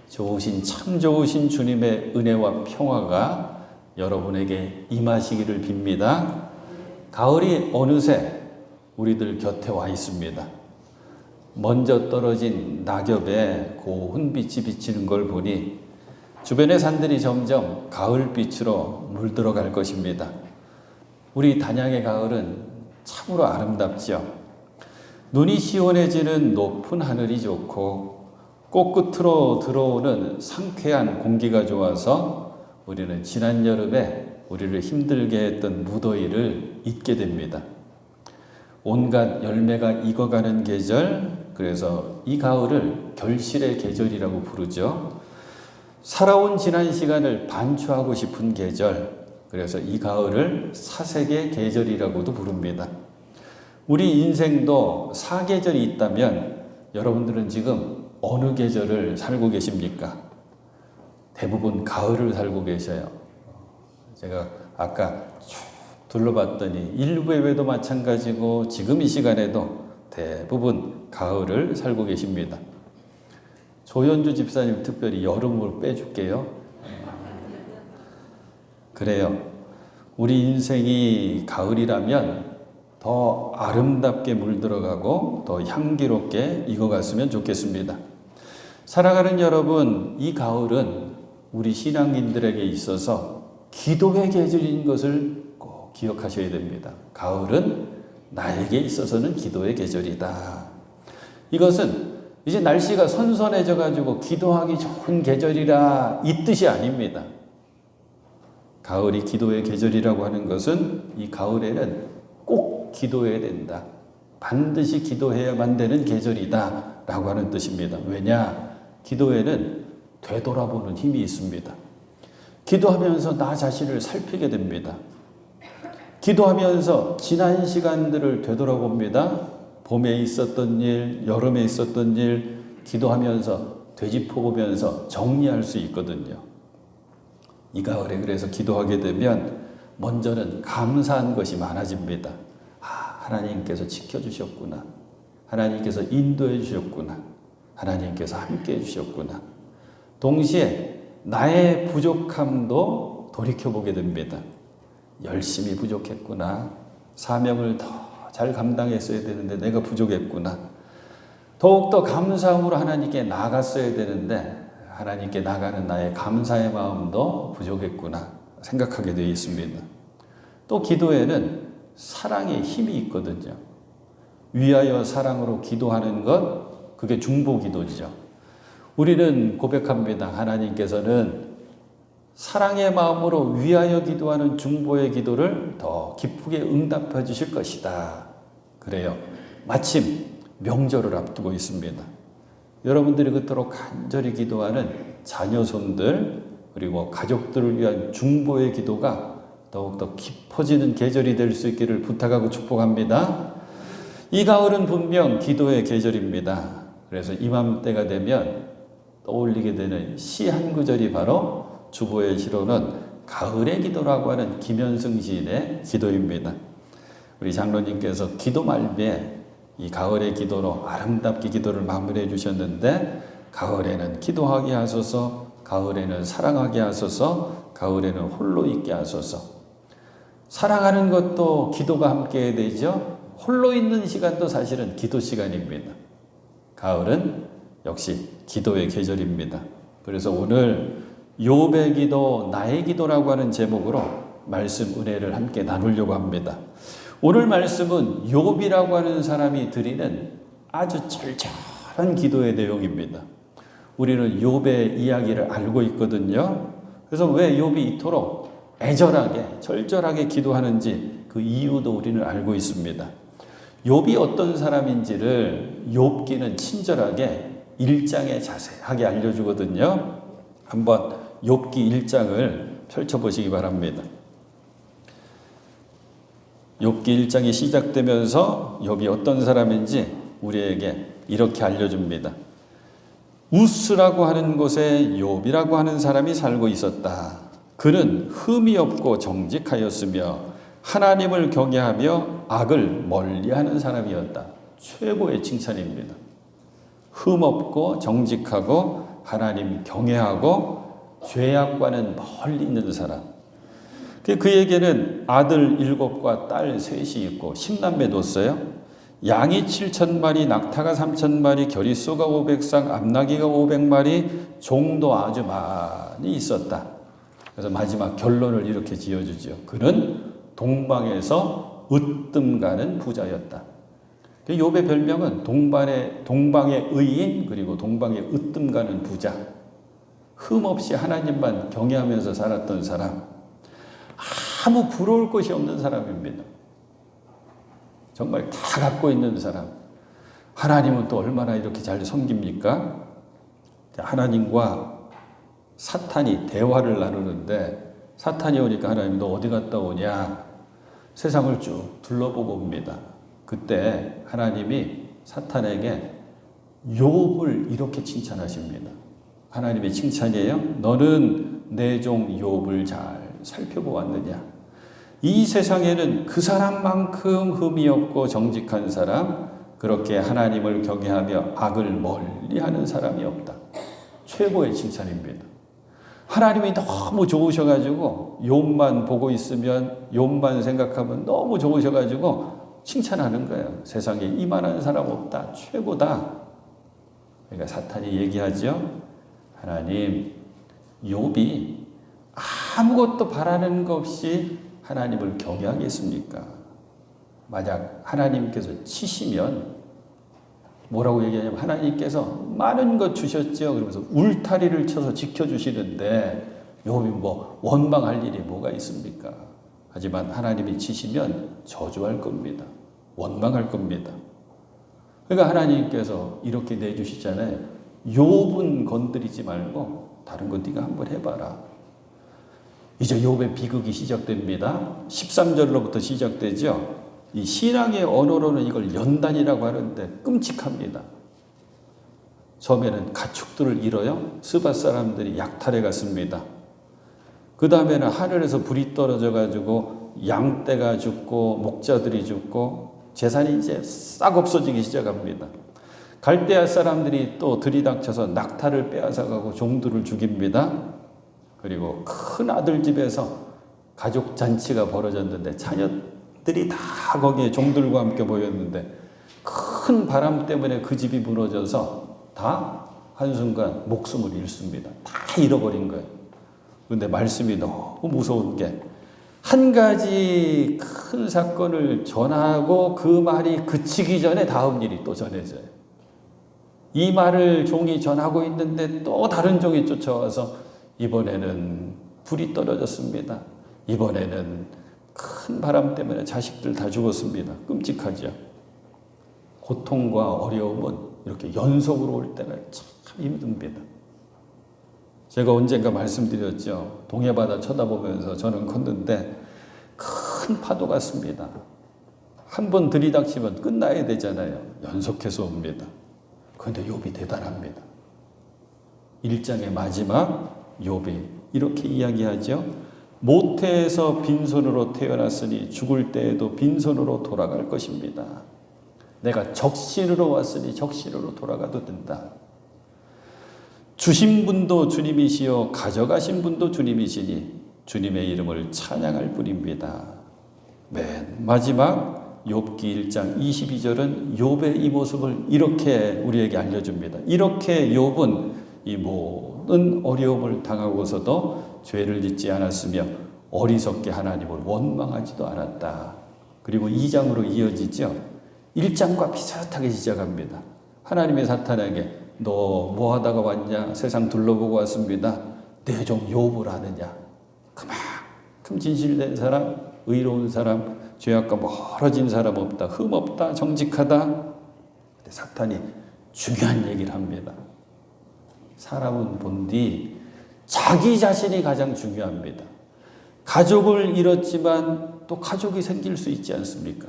참 좋으신 주님의 은혜와 평화가 여러분에게 임하시기를 빕니다. 가을이 어느새 우리들 곁에 와 있습니다. 먼저 떨어진 낙엽에 고운 빛이 비치는 걸 보니 주변의 산들이 점점 가을빛으로 물들어갈 것입니다. 우리 단양의 가을은 참으로 아름답죠. 눈이 시원해지는 높은 하늘이 좋고 꽃끝으로 들어오는 상쾌한 공기가 좋아서 우리는 지난 여름에 우리를 힘들게 했던 무더위를 잊게 됩니다. 온갖 열매가 익어가는 계절, 그래서 이 가을을 결실의 계절이라고 부르죠. 살아온 지난 시간을 반추하고 싶은 계절, 그래서 이 가을을 사색의 계절이라고도 부릅니다. 우리 인생도 사계절이 있다면 여러분들은 지금 어느 계절을 살고 계십니까? 대부분 가을을 살고 계셔요. 제가 아까 쭉 둘러봤더니 일부에도 마찬가지고 지금 이 시간에도 대부분 가을을 살고 계십니다. 조연주 집사님 특별히 여름을 빼줄게요. 그래요. 우리 인생이 가을이라면 더 아름답게 물들어가고 더 향기롭게 익어갔으면 좋겠습니다. 살아가는 여러분, 이 가을은 우리 신앙인들에게 있어서 기도의 계절인 것을 꼭 기억하셔야 됩니다. 가을은 나에게 있어서는 기도의 계절이다. 이것은 이제 날씨가 선선해져 가지고 기도하기 좋은 계절이라 이 뜻이 아닙니다. 가을이 기도의 계절이라고 하는 것은 이 가을에는 꼭 기도해야 된다. 반드시 기도해야만 되는 계절이다 라고 하는 뜻입니다. 왜냐? 기도에는 되돌아보는 힘이 있습니다. 기도하면서 나 자신을 살피게 됩니다. 기도하면서 지난 시간들을 되돌아봅니다. 봄에 있었던 일, 여름에 있었던 일, 기도하면서 되짚어보면서 정리할 수 있거든요. 이 가을에 그래서 기도하게 되면 먼저는 감사한 것이 많아집니다. 하나님께서 지켜주셨구나. 하나님께서 인도해 주셨구나. 하나님께서 함께 해주셨구나. 동시에 나의 부족함도 돌이켜보게 됩니다. 열심히 부족했구나. 사명을 더 잘 감당했어야 되는데 내가 부족했구나. 더욱더 감사함으로 하나님께 나아갔어야 되는데 하나님께 나가는 나의 감사의 마음도 부족했구나 생각하게 되어 있습니다. 또 기도에는 사랑의 힘이 있거든요. 위하여 사랑으로 기도하는 것, 그게 중보기도죠. 우리는 고백합니다. 하나님께서는 사랑의 마음으로 위하여 기도하는 중보의 기도를 더 기쁘게 응답해 주실 것이다. 그래요. 마침 명절을 앞두고 있습니다. 여러분들이 그토록 간절히 기도하는 자녀손들 그리고 가족들을 위한 중보의 기도가 더욱더 깊어지는 계절이 될 수 있기를 부탁하고 축복합니다. 이 가을은 분명 기도의 계절입니다. 그래서 이맘때가 되면 떠올리게 되는 시 한 구절이 바로 주보의 시로는 가을의 기도라고 하는 김현승 시인의 기도입니다. 우리 장로님께서 기도 말미에 이 가을의 기도로 아름답게 기도를 마무리해 주셨는데 가을에는 기도하게 하소서, 가을에는 사랑하게 하소서, 가을에는 홀로 있게 하소서. 사랑하는 것도 기도가 함께 해야 되죠. 홀로 있는 시간도 사실은 기도 시간입니다. 가을은 역시 기도의 계절입니다. 그래서 오늘 욥의 기도, 나의 기도라고 하는 제목으로 말씀 은혜를 함께 나누려고 합니다. 오늘 말씀은 욥이라고 하는 사람이 드리는 아주 절절한 기도의 내용입니다. 우리는 욥의 이야기를 알고 있거든요. 그래서 왜 욥이 이토록 애절하게, 절절하게 기도하는지 그 이유도 우리는 알고 있습니다. 욥이 어떤 사람인지를 욥기는 친절하게 1장에 자세하게 알려주거든요. 한번 욥기 1장을 펼쳐보시기 바랍니다. 욥기 1장이 시작되면서 욥이 어떤 사람인지 우리에게 이렇게 알려줍니다. 우스라고 하는 곳에 욥이라고 하는 사람이 살고 있었다. 그는 흠이 없고 정직하였으며 하나님을 경외하며 악을 멀리하는 사람이었다. 최고의 칭찬입니다. 흠 없고 정직하고 하나님 경외하고 죄악과는 멀리 있는 사람. 그에게는 아들 7과 딸 3이 있고 10남매 뒀어요. 양이 7,000마리, 낙타가 3,000마리, 겨릿소가 500쌍, 암나귀가 500마리, 종도 아주 많이 있었다. 그래서 마지막 결론을 이렇게 지어주죠. 그는 동방에서 으뜸 가는 부자였다. 욥의 별명은 동방의 의인, 그리고 동방의 으뜸 가는 부자. 흠없이 하나님만 경외하면서 살았던 사람. 아무 부러울 것이 없는 사람입니다. 정말 다 갖고 있는 사람. 하나님은 또 얼마나 이렇게 잘 섬깁니까? 하나님과 사탄이 대화를 나누는데 사탄이 오니까 하나님 너 어디 갔다 오냐? 세상을 쭉 둘러보고 옵니다. 그때 하나님이 사탄에게 욥을 이렇게 칭찬하십니다. 하나님의 칭찬이에요. 너는 내 종 욥을 잘 살펴보았느냐? 이 세상에는 그 사람만큼 흠이 없고 정직한 사람, 그렇게 하나님을 경외하며 악을 멀리하는 사람이 없다. 최고의 칭찬입니다. 하나님이 너무 좋으셔가지고 욥만 보고 있으면 욥만 생각하면 너무 좋으셔가지고 칭찬하는 거예요. 세상에 이만한 사람 없다. 최고다. 그러니까 사탄이 얘기하죠. 하나님, 욥이 아무것도 바라는 것 없이 하나님을 경외하겠습니까? 만약 하나님께서 치시면 뭐라고 얘기하냐면 하나님께서 많은 것 주셨죠. 그러면서 울타리를 쳐서 지켜주시는데 욥이 뭐 원망할 일이 뭐가 있습니까? 하지만 하나님이 치시면 저주할 겁니다. 원망할 겁니다. 그러니까 하나님께서 이렇게 내주시잖아요. 욥은 건드리지 말고 다른 거 네가 한번 해봐라. 이제 욥의 비극이 시작됩니다. 13절로부터 시작되죠. 이 신앙의 언어로는 이걸 연단이라고 하는데 끔찍합니다. 처음에는 가축들을 잃어요. 스밧 사람들이 약탈해 갔습니다. 그 다음에는 하늘에서 불이 떨어져 가지고 양떼가 죽고 목자들이 죽고 재산이 이제 싹 없어지기 시작합니다. 갈대아 사람들이 또 들이닥쳐서 낙타를 빼앗아가고 종들을 죽입니다. 그리고 큰 아들 집에서 가족 잔치가 벌어졌는데 자녀들이 다 거기에 종들과 함께 모였는데 큰 바람 때문에 그 집이 무너져서 다 한순간 목숨을 잃습니다. 다 잃어버린 거예요. 그런데 말씀이 너무 무서운 게 한 가지 큰 사건을 전하고 그 말이 그치기 전에 다음 일이 또 전해져요. 이 말을 종이 전하고 있는데 또 다른 종이 쫓아와서 이번에는 불이 떨어졌습니다. 이번에는 큰 바람 때문에 자식들 다 죽었습니다. 끔찍하죠. 고통과 어려움은 이렇게 연속으로 올 때가 참 힘듭니다. 제가 언젠가 말씀드렸죠. 동해바다 쳐다보면서 저는 컸는데 큰 파도 같습니다. 한 번 들이닥치면 끝나야 되잖아요. 연속해서 옵니다. 그런데 욥이 대단합니다. 1장의 마지막 욥이 이렇게 이야기하죠. 모태에서 빈손으로 태어났으니 죽을 때에도 빈손으로 돌아갈 것입니다. 내가 적신으로 왔으니 적신으로 돌아가도 된다. 주신 분도 주님이시요 가져가신 분도 주님이시니 주님의 이름을 찬양할 뿐입니다. 맨 마지막 욥기 1장 22절은 욥의 이 모습을 이렇게 우리에게 알려줍니다. 이렇게 욥은 이 모든 어려움을 당하고서도 죄를 짓지 않았으며 어리석게 하나님을 원망하지도 않았다. 그리고 2장으로 이어지죠. 1장과 비슷하게 시작합니다. 하나님의 사탄에게 너 뭐 하다가 왔냐? 세상 둘러보고 왔습니다. 내 종 욥을 아느냐? 그만큼 진실된 사람, 의로운 사람, 죄악과 멀어진 사람 없다. 흠 없다. 정직하다. 근데 사탄이 중요한 얘기를 합니다. 사람은 본디 자기 자신이 가장 중요합니다. 가족을 잃었지만 또 가족이 생길 수 있지 않습니까?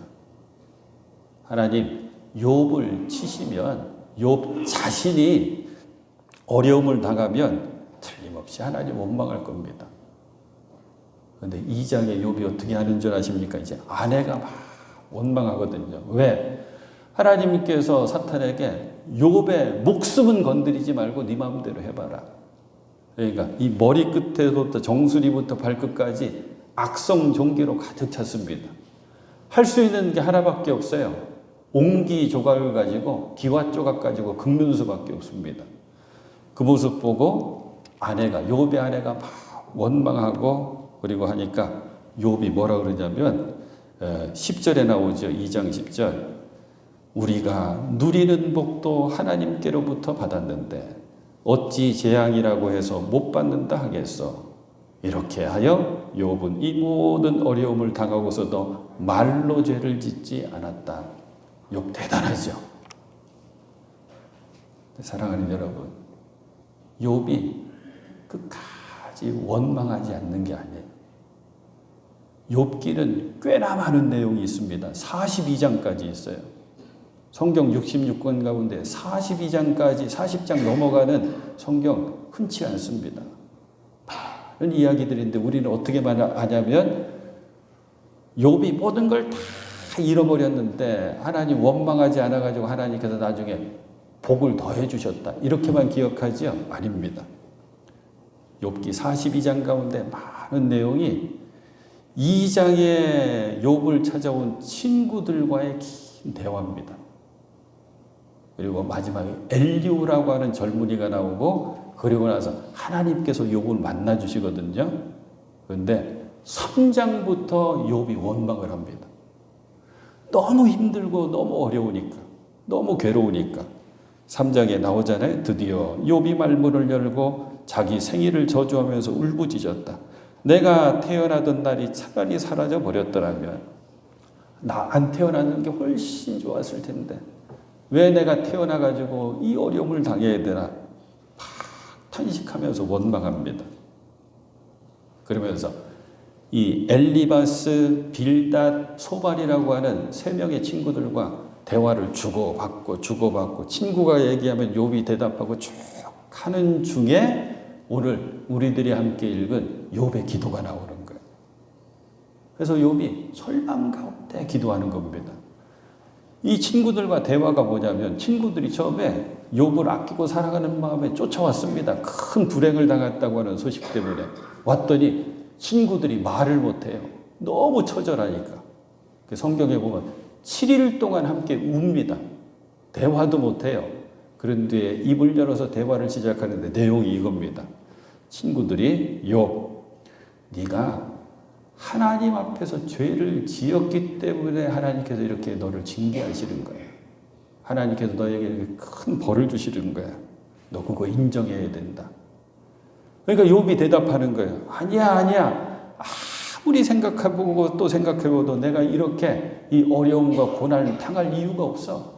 하나님 욥을 치시면 욥 자신이 어려움을 당하면 틀림없이 하나님 원망할 겁니다. 그런데 2장에 욥이 어떻게 하는 줄 아십니까? 이제 아내가 막 원망하거든요. 왜? 하나님께서 사탄에게 욥의 목숨은 건드리지 말고 네 마음대로 해봐라. 그러니까 이 머리 끝에서부터 정수리부터 발끝까지 악성 종기로 가득 찼습니다. 할 수 있는 게 하나밖에 없어요. 옹기 조각을 가지고 기와 조각 가지고 긁는 수밖에 없습니다. 그 모습 보고 욥의 아내가 막 원망하고 그리고 하니까 욥이 뭐라 그러냐면 10절에 나오죠. 2장 10절. 우리가 누리는 복도 하나님께로부터 받았는데 어찌 재앙이라고 해서 못 받는다 하겠어. 이렇게 하여 욥은 이 모든 어려움을 당하고서도 말로 죄를 짓지 않았다. 욥 대단하죠. 사랑하는 여러분, 욥이 끝까지 원망하지 않는 게 아니에요. 욥기는 꽤나 많은 내용이 있습니다. 42장까지 있어요. 성경 66권 가운데 42장까지 40장 넘어가는 성경 흔치 않습니다. 많은 이야기들인데 우리는 어떻게 하냐면 욥이 모든 걸 다 잃어버렸는데 하나님 원망하지 않아가지고 하나님께서 나중에 복을 더해 주셨다. 이렇게만 기억하지요? 아닙니다. 욥기 42장 가운데 많은 내용이 2장에 욥을 찾아온 친구들과의 긴 대화입니다. 그리고 마지막에 엘리후라고 하는 젊은이가 나오고 그리고 나서 하나님께서 욥을 만나 주시거든요. 그런데 3장부터 욥이 원망을 합니다. 너무 힘들고 너무 어려우니까, 너무 괴로우니까. 3장에 나오잖아요. 드디어 욥이 말문을 열고 자기 생일을 저주하면서 울부짖었다. 내가 태어나던 날이 차라리 사라져 버렸더라면 나 안 태어나는 게 훨씬 좋았을 텐데 왜 내가 태어나가지고 이 어려움을 당해야 되나 막 탄식하면서 원망합니다. 그러면서 이 엘리바스, 빌닷, 소발이라고 하는 3명의 친구들과 대화를 주고받고 친구가 얘기하면 욥이 대답하고 쭉 하는 중에 오늘 우리들이 함께 읽은 욥의 기도가 나오는 거예요. 그래서 욥이 절망 가운데 기도하는 겁니다. 이 친구들과 대화가 뭐냐면 친구들이 처음에 욥을 아끼고 사랑하는 마음에 쫓아왔습니다. 큰 불행을 당했다고 하는 소식 때문에 왔더니 친구들이 말을 못해요. 너무 처절하니까. 성경에 보면 7일 동안 함께 웁니다. 대화도 못해요. 그런 뒤에 입을 열어서 대화를 시작하는데 내용이 이겁니다. 친구들이 욥, 네가 하나님 앞에서 죄를 지었기 때문에 하나님께서 이렇게 너를 징계하시는 거야. 하나님께서 너에게 이렇게 큰 벌을 주시는 거야. 너 그거 인정해야 된다. 그러니까 욥이 대답하는 거예요. 아니야. 아무리 생각해보고 또 생각해봐도 내가 이렇게 이 어려움과 고난을 당할 이유가 없어.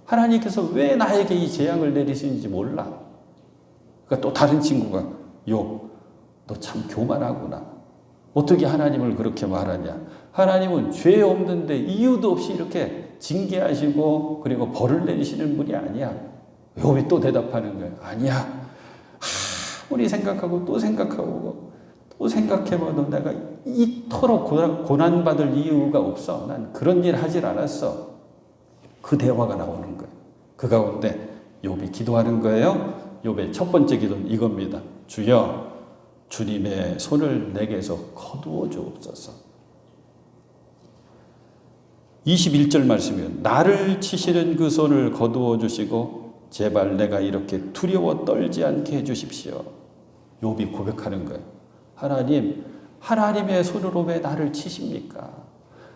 하나님께서 왜 나에게 이 재앙을 내리시는지 몰라. 그러니까 또 다른 친구가 욥, 너 참 교만하구나. 어떻게 하나님을 그렇게 말하냐. 하나님은 죄 없는데 이유도 없이 이렇게 징계하시고 그리고 벌을 내리시는 분이 아니야. 욥이 또 대답하는 거예요. 아니야. 아무리 생각하고 또 생각하고 또 생각해봐도 내가 이토록 고난받을 이유가 없어. 난 그런 일 하질 않았어. 그 대화가 나오는 거예요. 그 가운데 욥이 기도하는 거예요. 욥의 첫 번째 기도는 이겁니다. 주여, 주님의 손을 내게서 거두어 주옵소서. 21절 말씀이요. 나를 치시는 그 손을 거두어 주시고 제발 내가 이렇게 두려워 떨지 않게 해주십시오. 욥이 고백하는 거예요. 하나님의 손으로 왜 나를 치십니까?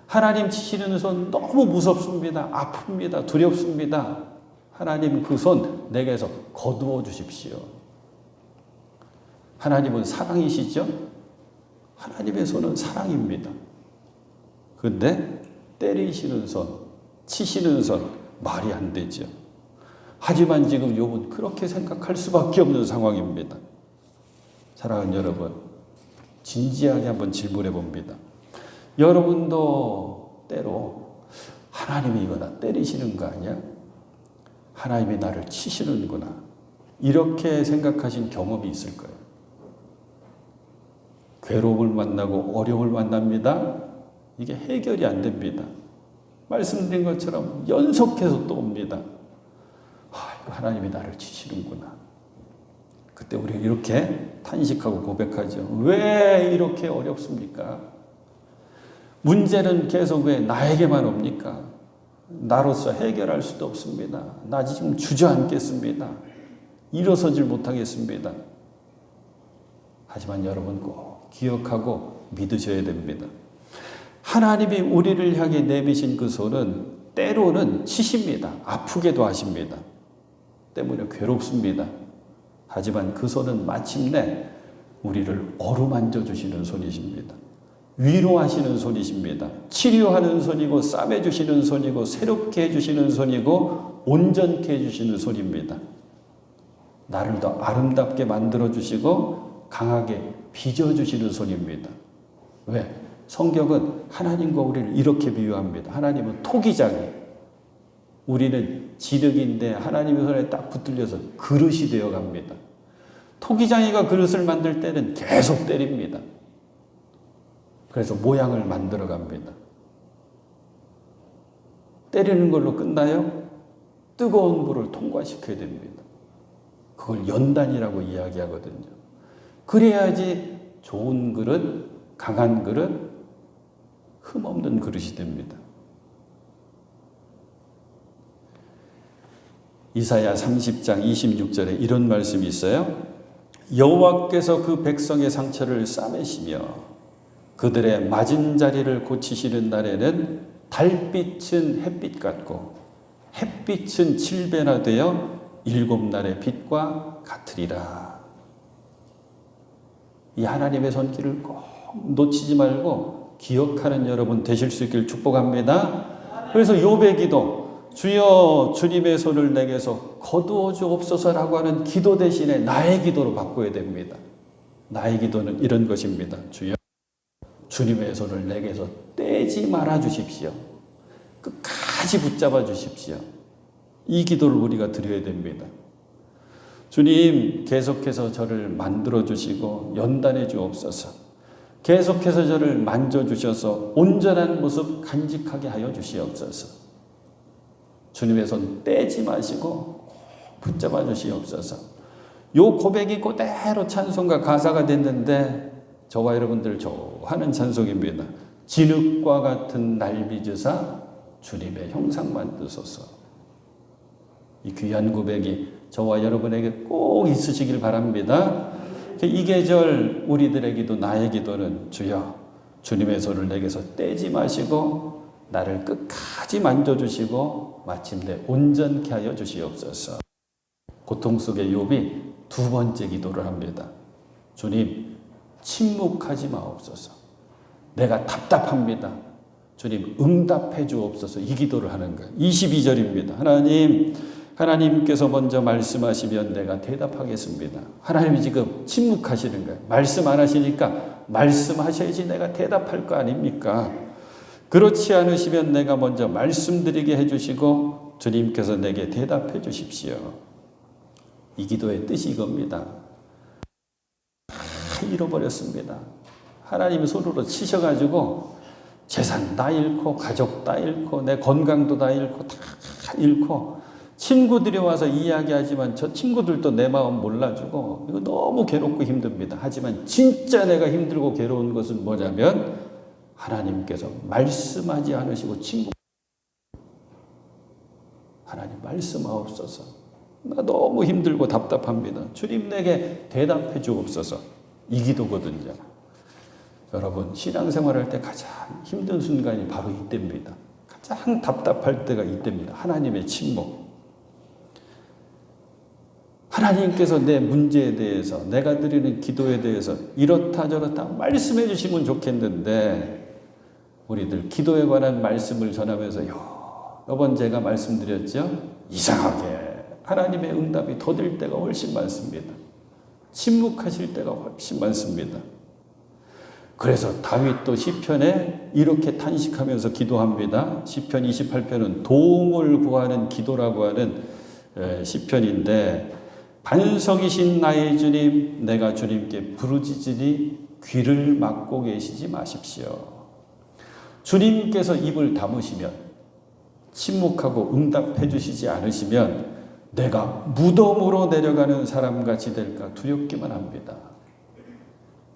하나님 치시는 손 너무 무섭습니다. 아픕니다. 두렵습니다. 하나님 그 손 내게서 거두어 주십시오. 하나님은 사랑이시죠? 하나님의 손은 사랑입니다. 그런데 때리시는 손, 치시는 손 말이 안 되죠. 하지만 지금 욥은 그렇게 생각할 수밖에 없는 상황입니다. 사랑하는 여러분, 진지하게 한번 질문해 봅니다. 여러분도 때로 하나님이 이거 나 때리시는 거 아니야? 하나님이 나를 치시는구나. 이렇게 생각하신 경험이 있을 거예요. 괴로움을 만나고 어려움을 만납니다. 이게 해결이 안 됩니다. 말씀드린 것처럼 연속해서 또 옵니다. 하나님이 나를 치시는구나. 그때 우리는 이렇게 탄식하고 고백하죠. 왜 이렇게 어렵습니까? 문제는 계속 왜 나에게만 옵니까? 나로서 해결할 수도 없습니다. 나 지금 주저앉겠습니다. 일어서질 못하겠습니다. 하지만 여러분 꼭 기억하고 믿으셔야 됩니다. 하나님이 우리를 향해 내미신 그 손은 때로는 치십니다. 아프게도 하십니다. 때문에 괴롭습니다. 하지만 그 손은 마침내 우리를 어루만져 주시는 손이십니다. 위로하시는 손이십니다. 치료하는 손이고 싸매주시는 손이고 새롭게 해주시는 손이고 온전케 해주시는 손입니다. 나를 더 아름답게 만들어주시고 강하게 빚어주시는 손입니다. 왜? 성경은 하나님과 우리를 이렇게 비유합니다. 하나님은 토기장이에요. 우리는 지륵인데 하나님의 손에 딱 붙들려서 그릇이 되어 갑니다. 토기장이가 그릇을 만들 때는 계속 때립니다. 그래서 모양을 만들어 갑니다. 때리는 걸로 끝나요? 뜨거운 불을 통과시켜야 됩니다. 그걸 연단이라고 이야기하거든요. 그래야지 좋은 그릇, 강한 그릇, 흠없는 그릇이 됩니다. 이사야 30장 26절에 이런 말씀이 있어요. 여호와께서 그 백성의 상처를 싸매시며 그들의 맞은 자리를 고치시는 날에는 달빛은 햇빛 같고 햇빛은 7배나 되어 7날의 빛과 같으리라. 이 하나님의 손길을 꼭 놓치지 말고 기억하는 여러분 되실 수 있길 축복합니다. 그래서 욥의 기도, 주여 주님의 손을 내게서 거두어 주옵소서라고 하는 기도 대신에 나의 기도로 바꿔야 됩니다. 나의 기도는 이런 것입니다. 주여 주님의 손을 내게서 떼지 말아 주십시오. 끝까지 붙잡아 주십시오. 이 기도를 우리가 드려야 됩니다. 주님 계속해서 저를 만들어 주시고 연단해 주옵소서. 계속해서 저를 만져주셔서 온전한 모습 간직하게 하여 주시옵소서. 주님의 손 떼지 마시고 붙잡아 주시옵소서. 요 고백이 그대로 찬송가 가사가 됐는데 저와 여러분들 좋아하는 찬송입니다. 진흙과 같은 날 빚으사 주님의 형상 만드소서. 이 귀한 고백이 저와 여러분에게 꼭 있으시길 바랍니다. 이 계절 우리들의 기도, 나의 기도는 주여 주님의 손을 내게서 떼지 마시고 나를 끝까지 만져주시고 마침내 온전케 하여 주시옵소서. 고통 속에 욥이 두 번째 기도를 합니다. 주님 침묵하지 마옵소서. 내가 답답합니다. 주님 응답해 주옵소서. 이 기도를 하는 거예요. 22절입니다. 하나님께서 먼저 말씀하시면 내가 대답하겠습니다. 하나님이 지금 침묵하시는 거예요. 말씀 안 하시니까 말씀하셔야지 내가 대답할 거 아닙니까? 그렇지 않으시면 내가 먼저 말씀드리게 해주시고 주님께서 내게 대답해 주십시오. 이 기도의 뜻이 이겁니다. 다 잃어버렸습니다. 하나님이 손으로 치셔가지고 재산 다 잃고 가족 다 잃고 내 건강도 다 잃고 다 잃고 친구들이 와서 이야기하지만 저 친구들도 내 마음 몰라주고 이거 너무 괴롭고 힘듭니다. 하지만 진짜 내가 힘들고 괴로운 것은 뭐냐면 하나님께서 말씀하지 않으시고 침묵. 하나님 말씀하옵소서. 나 너무 힘들고 답답합니다. 주님 내게 대답해 주옵소서. 이 기도거든요. 여러분 신앙생활할 때 가장 힘든 순간이 바로 이때입니다. 가장 답답할 때가 이때입니다. 하나님의 침묵. 하나님께서 내 문제에 대해서 내가 드리는 기도에 대해서 이렇다 저렇다 말씀해 주시면 좋겠는데 우리들 기도에 관한 말씀을 전하면서 여러 번 제가 말씀드렸죠. 이상하게 하나님의 응답이 더딜 때가 훨씬 많습니다. 침묵하실 때가 훨씬 많습니다. 그래서 다윗도 시편에 이렇게 탄식하면서 기도합니다. 시편 28편은 도움을 구하는 기도라고 하는 시편인데 반석이신 나의 주님 내가 주님께 부르짖으니 귀를 막고 계시지 마십시오. 주님께서 입을 다무시면 침묵하고 응답해 주시지 않으시면 내가 무덤으로 내려가는 사람같이 될까 두렵기만 합니다.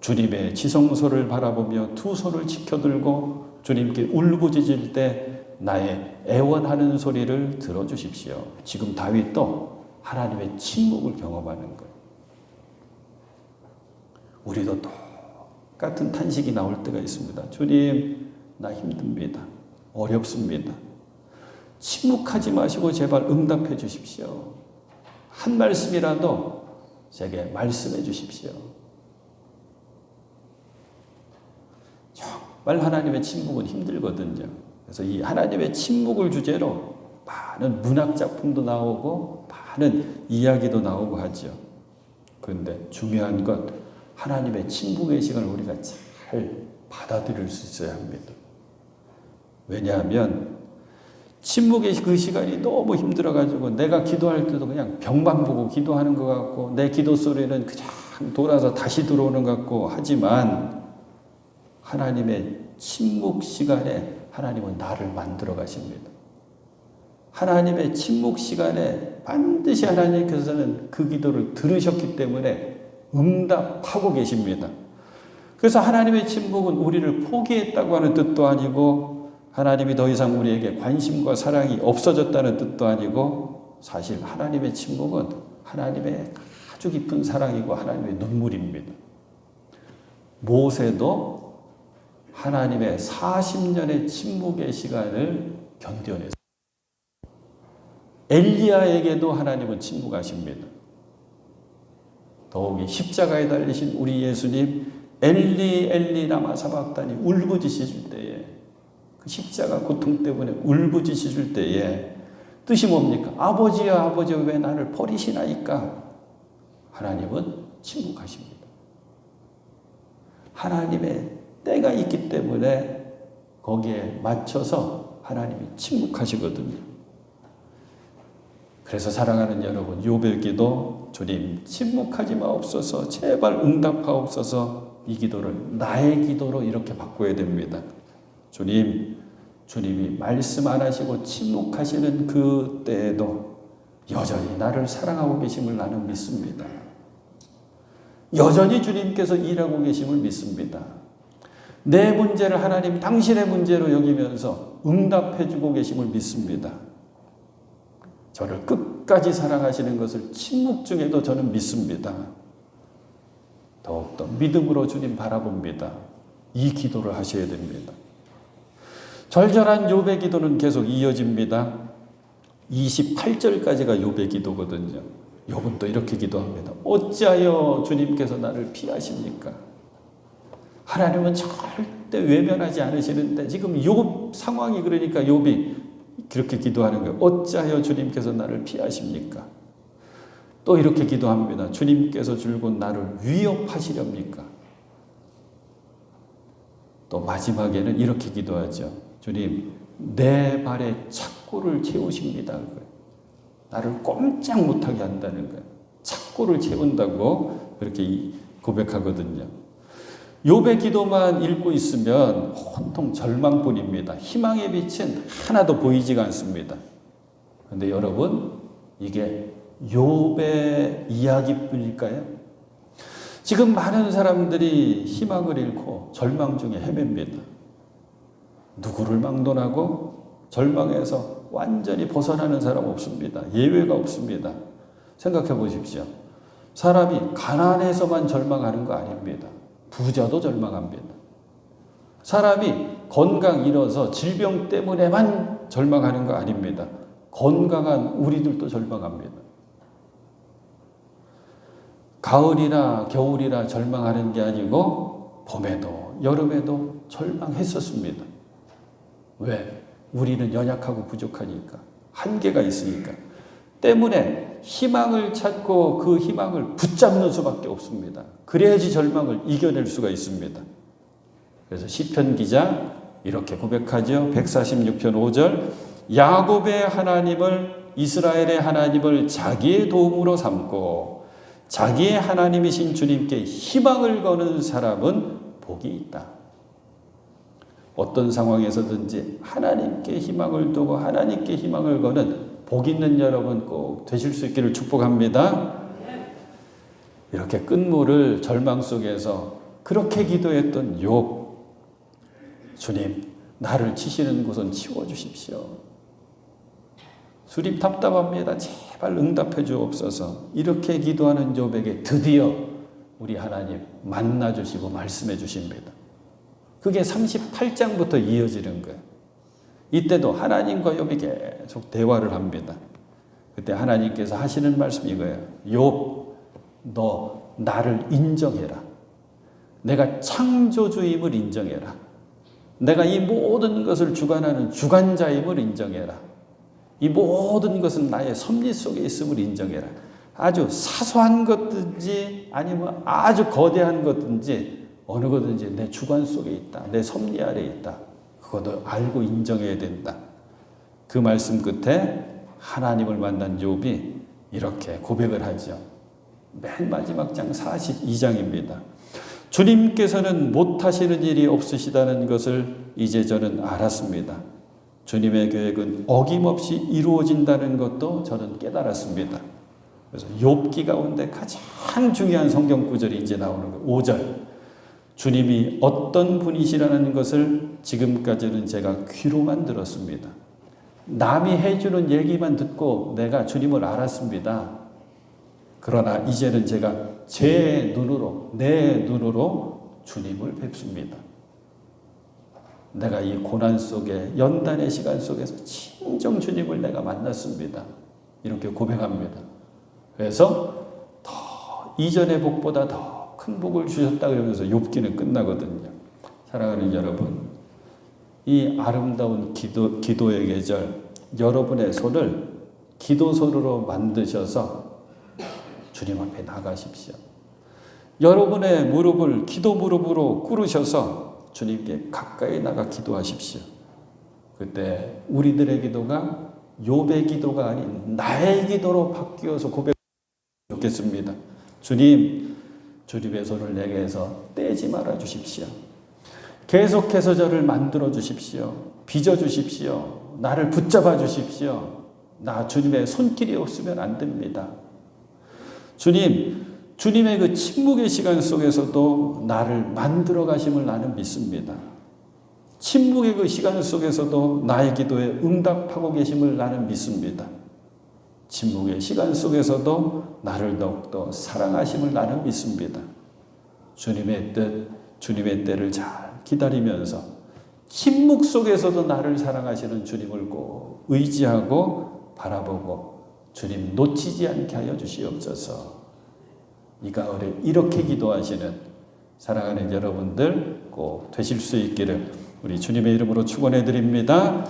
주님의 지성소를 바라보며 두 손을 지켜들고 주님께 울부짖을 때 나의 애원하는 소리를 들어주십시오. 지금 다윗도 하나님의 침묵을 경험하는 거예요. 우리도 똑같은 탄식이 나올 때가 있습니다. 주님, 나 힘듭니다. 어렵습니다. 침묵하지 마시고 제발 응답해 주십시오. 한 말씀이라도 제게 말씀해 주십시오. 정말 하나님의 침묵은 힘들거든요. 그래서 이 하나님의 침묵을 주제로 많은 문학 작품도 나오고 많은 이야기도 나오고 하죠. 그런데 중요한 건 하나님의 침묵의 시간을 우리가 잘 받아들일 수 있어야 합니다. 왜냐하면 침묵의 그 시간이 너무 힘들어가지고 내가 기도할 때도 그냥 벽만 보고 기도하는 것 같고 내 기도 소리는 그냥 돌아서 다시 들어오는 것 같고 하지만 하나님의 침묵 시간에 하나님은 나를 만들어 가십니다. 하나님의 침묵 시간에 반드시 하나님께서는 그 기도를 들으셨기 때문에 응답하고 계십니다. 그래서 하나님의 침묵은 우리를 포기했다고 하는 뜻도 아니고 하나님이 더 이상 우리에게 관심과 사랑이 없어졌다는 뜻도 아니고 사실 하나님의 침묵은 하나님의 아주 깊은 사랑이고 하나님의 눈물입니다. 모세도 하나님의 40년의 침묵의 시간을 견뎌냈습니다. 엘리야에게도 하나님은 침묵하십니다. 더욱이 십자가에 달리신 우리 예수님 엘리 엘리 라마 사박다니 울부짖으실 때에 그 십자가 고통 때문에 울부짖으실 때에 뜻이 뭡니까? 아버지여 아버지여 왜 나를 버리시나이까? 하나님은 침묵하십니다. 하나님의 때가 있기 때문에 거기에 맞춰서 하나님이 침묵하시거든요. 그래서 사랑하는 여러분, 욥의 기도, 주님 침묵하지 마옵소서, 제발 응답하옵소서, 이 기도를 나의 기도로 이렇게 바꿔야 됩니다. 주님이 말씀 안 하시고 침묵하시는 그 때에도 여전히 나를 사랑하고 계심을 나는 믿습니다. 여전히 주님께서 일하고 계심을 믿습니다. 내 문제를 하나님 당신의 문제로 여기면서 응답해주고 계심을 믿습니다. 저를 끝까지 사랑하시는 것을 침묵 중에도 저는 믿습니다. 더욱더 믿음으로 주님 바라봅니다. 이 기도를 하셔야 됩니다. 절절한 욥의 기도는 계속 이어집니다. 28절까지가 욥의 기도거든요. 욥은 또 이렇게 기도합니다. 어찌하여 주님께서 나를 피하십니까? 하나님은 절대 외면하지 않으시는데 지금 욥 상황이 그러니까 욥이 그렇게 기도하는 거예요. 어찌하여 주님께서 나를 피하십니까? 또 이렇게 기도합니다. 주님께서 줄곧 나를 위협하시렵니까? 또 마지막에는 이렇게 기도하죠. 주님, 내 발에 착고를 채우십니다. 나를 꼼짝 못하게 한다는 거예요. 착고를 채운다고 그렇게 고백하거든요. 욥의 기도만 읽고 있으면 온통 절망뿐입니다. 희망의 빛은 하나도 보이지가 않습니다. 그런데 여러분, 이게 욥의 이야기뿐일까요? 지금 많은 사람들이 희망을 잃고 절망 중에 헤맵니다. 누구를 막론하고 절망에서 완전히 벗어나는 사람 없습니다. 예외가 없습니다. 생각해 보십시오. 사람이 가난해서만 절망하는 거 아닙니다. 부자도 절망합니다. 사람이 건강 잃어서 질병 때문에만 절망하는 거 아닙니다. 건강한 우리들도 절망합니다. 가을이나 겨울이나 절망하는 게 아니고 봄에도 여름에도 절망했었습니다. 왜? 우리는 연약하고 부족하니까, 한계가 있으니까. 때문에 희망을 찾고 그 희망을 붙잡는 수밖에 없습니다. 그래야지 절망을 이겨낼 수가 있습니다. 그래서 시편 기자 이렇게 고백하죠. 146편 5절 야곱의 하나님을 이스라엘의 하나님을 자기의 도움으로 삼고 자기의 하나님이신 주님께 희망을 거는 사람은 복이 있다. 어떤 상황에서든지 하나님께 희망을 두고 하나님께 희망을 거는 복 있는 여러분 꼭 되실 수 있기를 축복합니다. 이렇게 끝물을 절망 속에서 그렇게 기도했던 욥. 주님, 나를 치시는 곳은 치워주십시오. 주님 답답합니다. 제발 응답해 주옵소서. 이렇게 기도하는 욥에게 드디어 우리 하나님 만나 주시고 말씀해 주십니다. 그게 38장부터 이어지는 거예요. 이때도 하나님과 욥이 계속 대화를 합니다. 그때 하나님께서 하시는 말씀이 이거예요. 욥, 너 나를 인정해라. 내가 창조주임을 인정해라. 내가 이 모든 것을 주관하는 주관자임을 인정해라. 이 모든 것은 나의 섭리 속에 있음을 인정해라. 아주 사소한 것든지 아니면 아주 거대한 것든지 어느 것든지 내 주관 속에 있다. 내 섭리 아래 있다. 그것도 알고 인정해야 된다. 그 말씀 끝에 하나님을 만난 욥이 이렇게 고백을 하죠. 맨 마지막 장 42장입니다. 주님께서는 못하시는 일이 없으시다는 것을 이제 저는 알았습니다. 주님의 계획은 어김없이 이루어진다는 것도 저는 깨달았습니다. 그래서 욥기 가운데 가장 중요한 성경 구절이 이제 나오는 거예요. 5절. 주님이 어떤 분이시라는 것을 지금까지는 제가 귀로만 들었습니다. 남이 해주는 얘기만 듣고 내가 주님을 알았습니다. 그러나 이제는 제가 제 눈으로, 내 눈으로 주님을 뵙습니다. 내가 이 고난 속에, 연단의 시간 속에서 진정 주님을 내가 만났습니다. 이렇게 고백합니다. 그래서 더 이전의 복보다 더 큰 복을 주셨다 그러면서 욥기는 끝나거든요. 사랑하는 여러분, 이 아름다운 기도의 계절, 여러분의 손을 기도손으로 만드셔서 주님 앞에 나가십시오. 여러분의 무릎을 기도 무릎으로 꿇으셔서 주님께 가까이 나가 기도하십시오. 그때 우리들의 기도가 욥의 기도가 아닌 나의 기도로 바뀌어서 고백하면 좋겠습니다. 주님, 주님의 손을 내게서 떼지 말아 주십시오. 계속해서 저를 만들어 주십시오. 빚어 주십시오. 나를 붙잡아 주십시오. 나 주님의 손길이 없으면 안 됩니다. 주님, 주님의 그 침묵의 시간 속에서도 나를 만들어 가심을 나는 믿습니다. 침묵의 그 시간 속에서도 나의 기도에 응답하고 계심을 나는 믿습니다. 침묵의 시간 속에서도 나를 더욱더 사랑하심을 나는 믿습니다. 주님의 뜻, 주님의 때를 잘 기다리면서 침묵 속에서도 나를 사랑하시는 주님을 꼭 의지하고 바라보고 주님 놓치지 않게 하여 주시옵소서. 이 가을에 이렇게 기도하시는 사랑하는 여러분들 꼭 되실 수 있기를 우리 주님의 이름으로 축원해 드립니다.